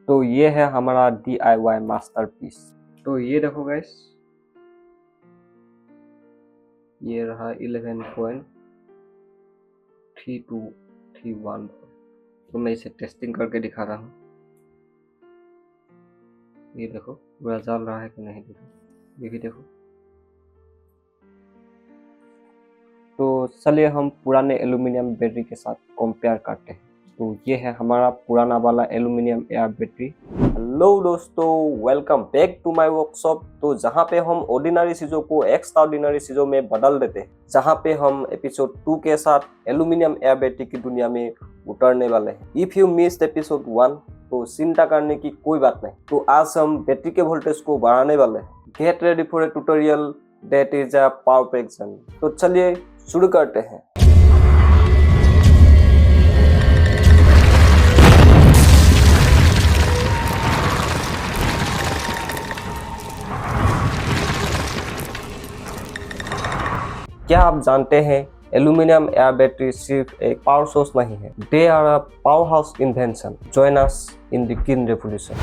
तो ये है हमारा DIY मास्टरपीस। तो ये देखो गाइस, ये रहा 11.3231। तो मैं इसे टेस्टिंग करके दिखा रहा हूँ। ये देखो पूरा जल रहा है कि नहीं, देखो ये भी देखो। तो चलिए हम पुराने एल्यूमिनियम बैटरी के साथ कंपेयर करते हैं। तो ये है हमारा पुराना वाला एल्यूमिनियम एयर बैटरी। हेलो दोस्तों, welcome back to my workshop. तो जहाँ पे हम ऑर्डिनरी चीज़ों को एक्स्ट्राऑर्डिनरी चीज़ों में बदल देते हैं, जहाँ पे हम एपिसोड 2 के साथ एल्यूमिनियम एयर बैटरी की दुनिया में उतरने वाले हैं। इफ यू मिस्ड एपिसोड 1 तो चिंता करने की कोई बात नहीं। तो आज हम बैटरी के वोल्टेज को बढ़ाने वाले हैं। Get ready for a tutorial that is a perfect journey. तो चलिए शुरू करते हैं। क्या आप जानते हैं, एल्यूमिनियम एयर बैटरी सिर्फ एक पावर सोर्स नहीं है, they are a power house invention. Join us in the green revolution.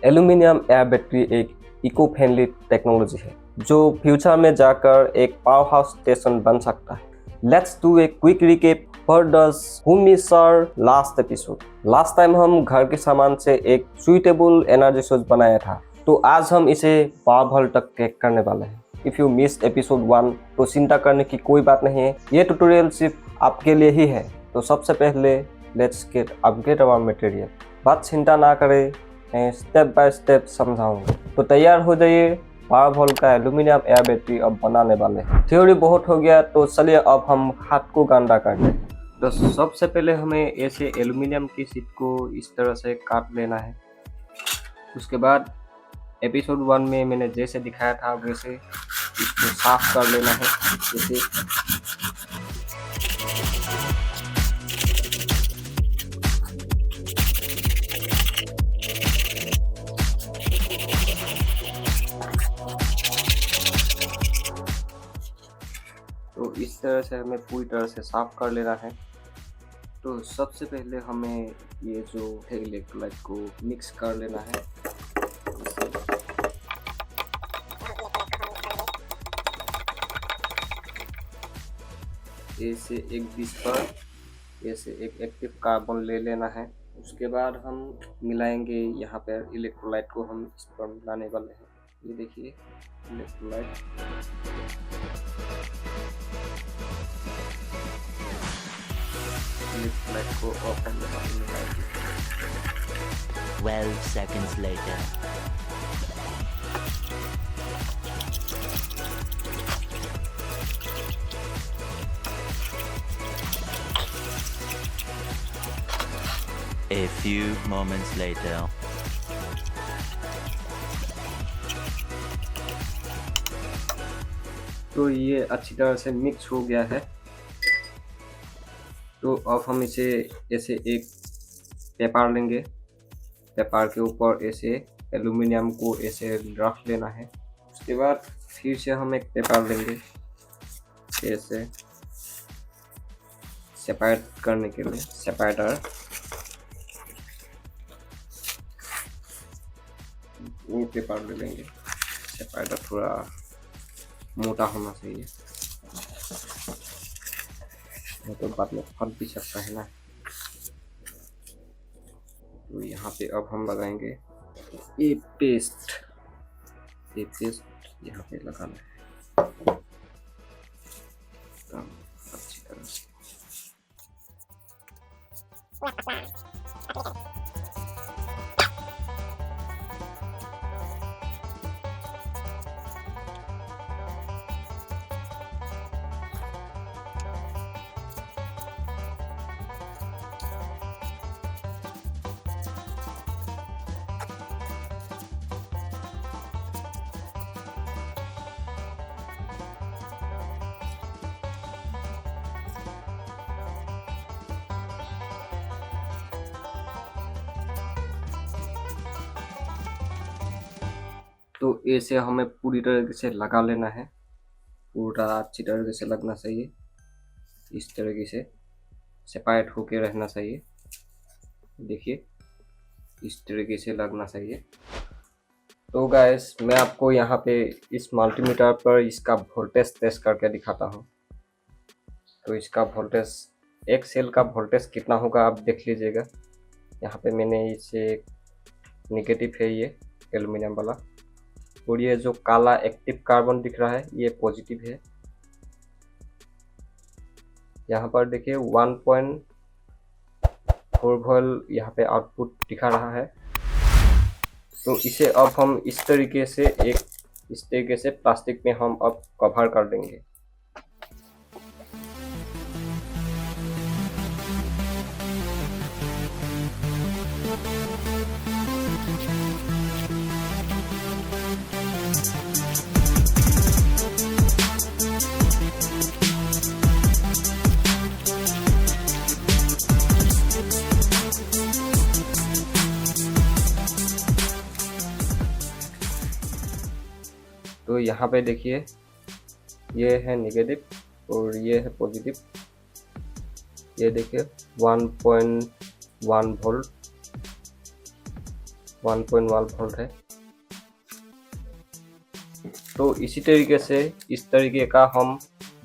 Aluminium air battery एक इको फ्रेंडली टेक्नोलॉजी है जो फ्यूचर में जाकर एक पावर हाउस स्टेशन बन सकता है। Let's do a quick recap. For those who miss our last episode, last time हम घर के सामान से एक सुइटेबल एनर्जी सोर्स बनाया था। तो आज हम इसे 12 वोल्ट तक क्रैक करने वाले हैं। इफ यू मिस एपिसोड 1 तो चिंता करने की कोई बात नहीं है, ये ट्यूटोरियल सिर्फ आपके लिए ही है। तो सबसे पहले let's get upgrade our material. बात चिंता ना करें, मैं स्टेप बाय स्टेप समझाऊंगा। तो तैयार हो जाइए, 12 वोल्ट का एल्यूमिनियम एयर बैटरी अब बनाने वाले हैं। थ्योरी बहुत हो गया, तो चलिए अब हम हाथ को गंदा करते हैं। तो सबसे पहले हमें ऐसे एल्यूमिनियम की शीट को इस तरह से काट लेना है। उसके बाद एपिसोड 1 में मैंने जैसे दिखाया था वैसे इसको साफ कर लेना है। जैसे तो इस तरह से हमें पूरी तरह से साफ कर लेना है। तो सबसे पहले हमें ये जो है इलेक्ट्रोलाइट को मिक्स कर लेना है। ऐसे एक डिश पर ऐसे एक एक्टिव कार्बन ले लेना है। उसके बाद हम मिलाएंगे, यहाँ पर इलेक्ट्रोलाइट को हम इस पर मिलाने वाले हैं। ये देखिए इलेक्ट्रोलाइट। इलेक्ट्रोलाइट को ऑफ एंड मिलाएंगे। 12 seconds later. A few moments later. तो ये अच्छी तरह से मिक्स हो गया है। तो अब हम इसे ऐसे एक पेपर लेंगे। पेपर के ऊपर ऐसे एल्यूमिनियम को ऐसे रख लेना है। उसके बाद फिर से हम एक पेपर लेंगे ऐसे सेपरेट करने के लिए, सेपरेटर। वो पेपर ले लेंगे। सेपरेटर थोड़ा मोटा होना चाहिए, नहीं तो बाद में फट भी सकता है ना। तो यहाँ पे अब हम लगाएंगे ये पेस्ट। ये पेस्ट यहाँ पे लगाना है एकदम अच्छी तरह से। तो ऐसे हमें पूरी तरीके से लगा लेना है, पूरा अच्छी तरीके से लगना चाहिए। इस तरीके से सेपरेट होके रहना चाहिए। देखिए इस तरीके से लगना चाहिए। तो गाइस मैं आपको यहाँ पे इस मल्टीमीटर पर इसका वोल्टेज टेस्ट करके दिखाता हूँ। तो इसका वोल्टेज, एक सेल का वोल्टेज कितना होगा आप देख लीजिएगा। यहाँ पे मैंने इसे नेगेटिव है ये एल्युमिनियम वाला, और ये जो काला एक्टिव कार्बन दिख रहा है ये पॉजिटिव है। यहाँ पर देखिए 1.4 वोल्ट यहाँ पे आउटपुट दिखा रहा है। तो इसे अब हम इस तरीके से प्लास्टिक में हम अब कवर कर देंगे। तो यहाँ पे देखिए ये है नेगेटिव और ये है पॉजिटिव। ये देखिए 1.1 वोल्ट 1.1 वोल्ट है। तो इसी तरीके से इस तरीके का हम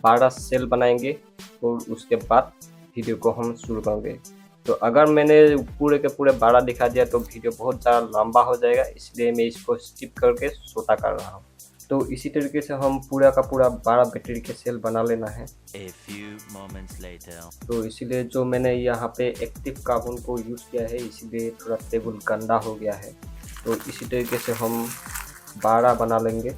12 सेल बनाएंगे और उसके बाद वीडियो को हम शुरू करेंगे। तो अगर मैंने पूरे के पूरे 12 दिखा दिया तो वीडियो बहुत ज़्यादा लंबा हो जाएगा, इसलिए मैं इसको स्किप करके छोटा कर रहा हूँ। तो इसी तरीके से हम पूरा का पूरा 12 बैटरी के सेल बना लेना है। A few moments later. तो इसीलिए जो मैंने यहाँ पे एक्टिव कार्बन को यूज़ किया है, इसीलिए थोड़ा टेबल गंदा हो गया है। तो इसी तरीके से हम 12 बना लेंगे।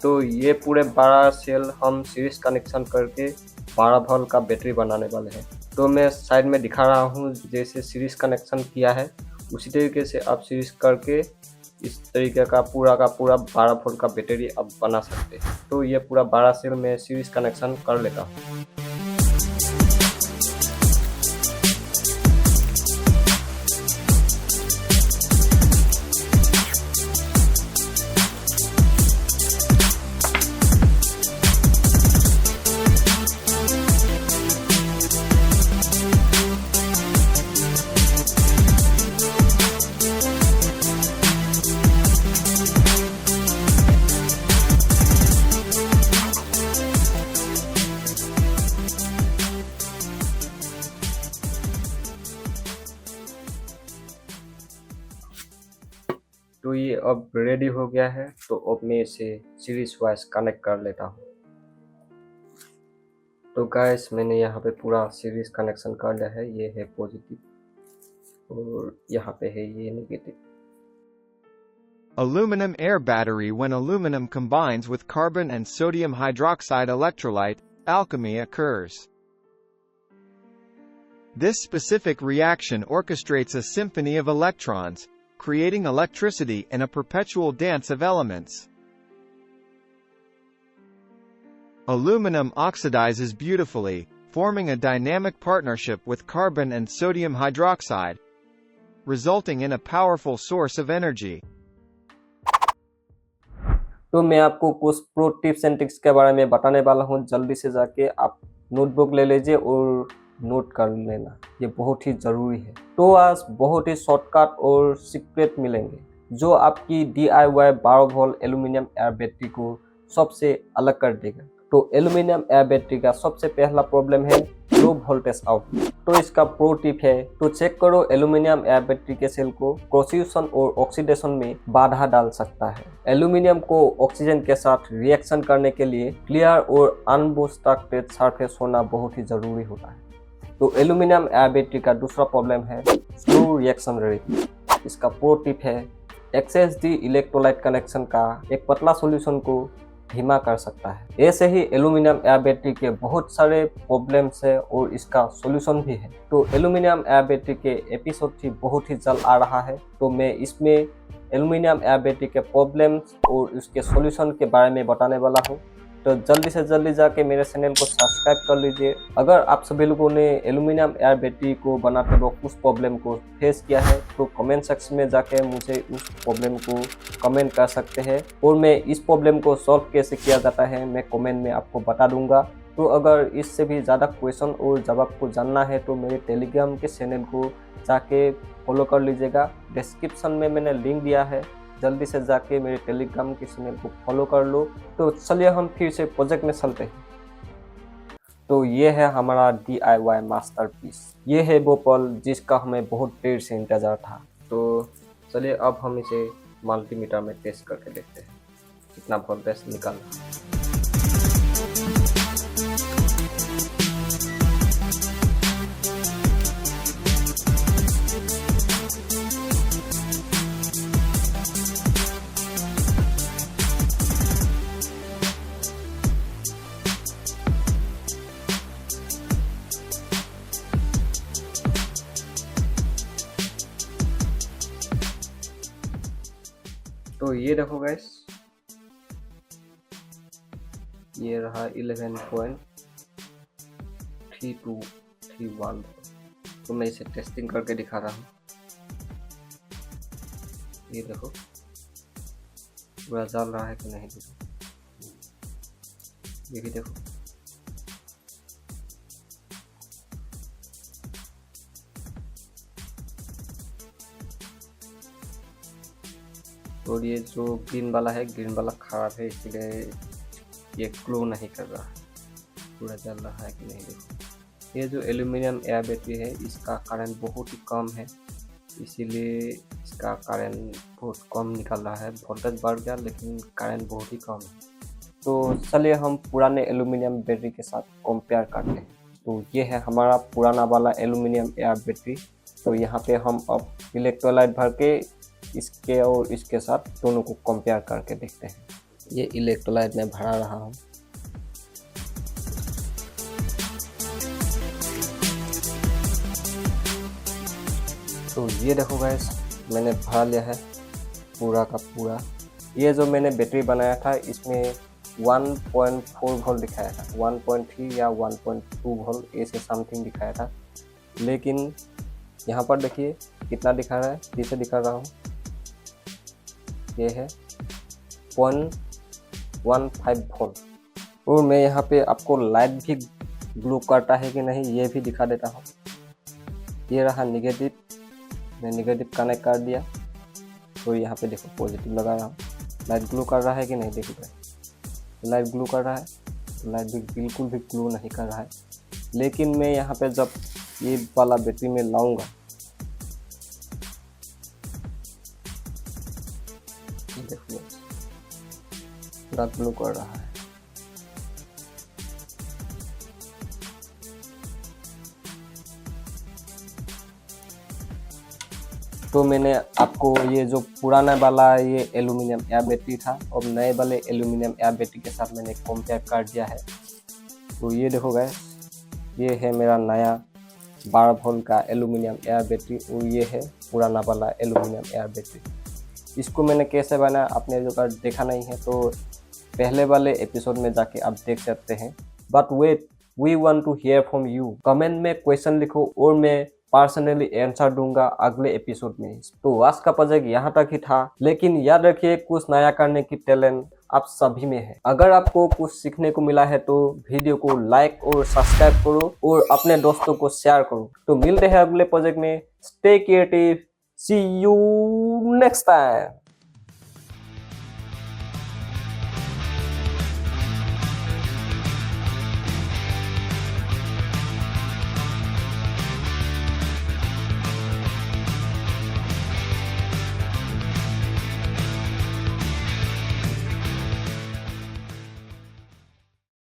तो ये पूरे 12 सेल हम सीरीज कनेक्शन करके 12 वोल्ट का बैटरी बनाने वाले हैं। तो मैं साइड में दिखा रहा हूँ, जैसे सीरीज कनेक्शन किया है उसी तरीके से आप सीरीज करके इस तरीके का पूरा 12 वोल्ट का बैटरी अब बना सकते हैं। तो ये पूरा 12 सेल में सीरीज कनेक्शन कर लेता हूँ। तो ये अब रेडी हो गया है। तो अब मैं इसे सीरीज वाइज कनेक्ट कर लेता हूँ। तो गाइस मैंने यहाँ पे पूरा सीरीज कनेक्शन कर लिया है। ये है पॉजिटिव और यहाँ पे है ये negative. Aluminum air battery. When aluminum combines with carbon and sodium hydroxide electrolyte, alchemy occurs. This specific reaction orchestrates a symphony of electrons, creating electricity in a perpetual dance of elements. Aluminum oxidizes beautifully, forming a dynamic partnership with carbon and sodium hydroxide, resulting in a powerful source of energy. तो मैं आपको कुछ pro tips and tricks के बारे में बताने वाला हूँ। जल्दी से जाके आप नोटबुक ले लीजिए और नोट कर लेना, ये बहुत ही ज़रूरी है। तो आज बहुत ही शॉर्टकट और सीक्रेट मिलेंगे जो आपकी DIY 12 volt aluminium air battery को सबसे अलग कर देगा। तो एल्यूमिनियम एयर बैटरी का सबसे पहला प्रॉब्लम है लो वोल्टेज आउटपुट। तो इसका प्रो टिप है, तो चेक करो एल्यूमिनियम एयर बैटरी के सेल को क्रोसिएशन और ऑक्सीडेशन में बाधा डाल सकता है। एल्यूमिनियम को ऑक्सीजन के साथ रिएक्शन करने के लिए क्लियर और अनबॉस्ट्रक्टेड सरफेस होना बहुत ही जरूरी होता है। तो एल्यूमिनियम एयर बैटरी का दूसरा प्रॉब्लम है स्लो रिएक्शन रेट। इसका प्रो टिप है, XSD इलेक्ट्रोलाइट कनेक्शन का एक पतला सॉल्यूशन को धीमा कर सकता है। ऐसे ही एल्यूमिनियम एयर बैटरी के बहुत सारे प्रॉब्लम्स है और इसका सॉल्यूशन भी है। तो एल्यूमिनियम एयर बैटरी के एपिसोड भी बहुत ही जल्द आ रहा है। तो मैं इसमें एल्यूमिनियम एयर बैटरी के प्रॉब्लम्स और उसके सॉल्यूशन के बारे में बताने वाला हूँ। तो जल्दी से जल्दी जाके मेरे चैनल को सब्सक्राइब कर लीजिए। अगर आप सभी लोगों ने एल्यूमिनियम एयर बैटरी को बनाते वक्त उस प्रॉब्लम को फेस किया है तो कमेंट सेक्शन में जाके मुझे उस प्रॉब्लम को कमेंट कर सकते हैं और मैं इस प्रॉब्लम को सॉल्व कैसे किया जाता है मैं कमेंट में आपको बता दूंगा। तो अगर इससे भी ज़्यादा क्वेश्चन और जवाब को जानना है तो मेरे टेलीग्राम के चैनल को जाके फॉलो कर लीजिएगा। डिस्क्रिप्शन में मैंने लिंक दिया है, जल्दी से जाके मेरे टेलीग्राम के चैनल को फॉलो कर लो। तो चलिए हम फिर से प्रोजेक्ट में चलते हैं। तो ये है हमारा DIY मास्टरपीस। ये है वो पल जिसका हमें बहुत देर से इंतज़ार था। तो चलिए अब हम इसे मल्टीमीटर में टेस्ट करके देखते हैं कितना वोल्टेज निकल रहा है। तो ये देखो गाइस, ये रहा 11.3231। तो मैं इसे टेस्टिंग करके दिखा रहा हूँ। ये देखो पूरा जल रहा है कि नहीं, देखो ये भी देखो। और ये जो ग्रीन वाला है, ग्रीन वाला खराब है, इसलिए ये ग्लो नहीं कर रहा है। पूरा जल रहा है कि नहीं, देखो। ये जो एल्यूमिनियम एयर बैटरी है इसका करंट बहुत ही कम है, इसीलिए इसका करंट बहुत कम निकल रहा है। वोल्टेज बढ़ गया लेकिन करंट बहुत ही कम है। तो चलिए हम पुराने एल्यूमिनियम बैटरी के साथ कंपेयर करते हैं। तो ये है हमारा पुराना वाला एल्यूमिनियम एयर बैटरी। तो यहाँ पे हम अब इलेक्ट्रोलाइट भर के इसके और इसके साथ दोनों को कंपेयर करके देखते हैं। ये इलेक्ट्रोलाइट में भरा रहा हूँ। तो ये देखो गाइस, मैंने भरा लिया है पूरा का पूरा। ये जो मैंने बैटरी बनाया था इसमें 1.4 वोल्ट दिखाया था, 1.3 या 1.2 वोल्ट ऐसे समथिंग दिखाया था। लेकिन यहाँ पर देखिए कितना दिखा रहा है, जिसे दिखा रहा हूँ ये है 0.15 वोल्ट। और मैं यहाँ पे आपको लाइट भी ग्लो करता है कि नहीं ये भी दिखा देता हूँ। ये रहा निगेटिव, मैं निगेटिव कनेक्ट कर दिया। तो यहाँ पे देखो पॉजिटिव लगा रहा हूँ। लाइट ग्लो कर रहा है कि नहीं, देखो लाइट ग्लो कर रहा है। लाइट भी बिल्कुल भी ग्लो नहीं कर रहा है। लेकिन मैं यहाँ पे जब ये वाला बैटरी में लाऊंगा, देखिए पूरा ग्लो कर रहा है। तो मैंने आपको ये जो पुराना वाला ये एल्यूमिनियम एयर बैटरी था और नए वाले एल्यूमिनियम एयर बैटरी के साथ मैंने कंपेयर कर दिया है। तो ये देखो गाइस, ये है मेरा नया 12 वोल्ट का एल्यूमिनियम एयर बैटरी और ये है पुराना वाला एल्यूमिनियम एयर बैटरी। इसको मैंने कैसे बनाया आपने अगर देखा नहीं है तो पहले वाले एपिसोड में जाके आप देख सकते हैं। But wait, we want to hear from you. Comment में क्वेश्चन लिखो और मैं पर्सनली आंसर दूंगा अगले एपिसोड में। तो आज का प्रोजेक्ट यहाँ तक ही था, लेकिन याद रखिए कुछ नया करने की टैलेंट आप सभी में है। अगर आपको कुछ सीखने को मिला है तो वीडियो को लाइक और सब्सक्राइब करो और अपने दोस्तों को शेयर करो। तो मिलते हैं अगले प्रोजेक्ट में। Stay creative, see you next time.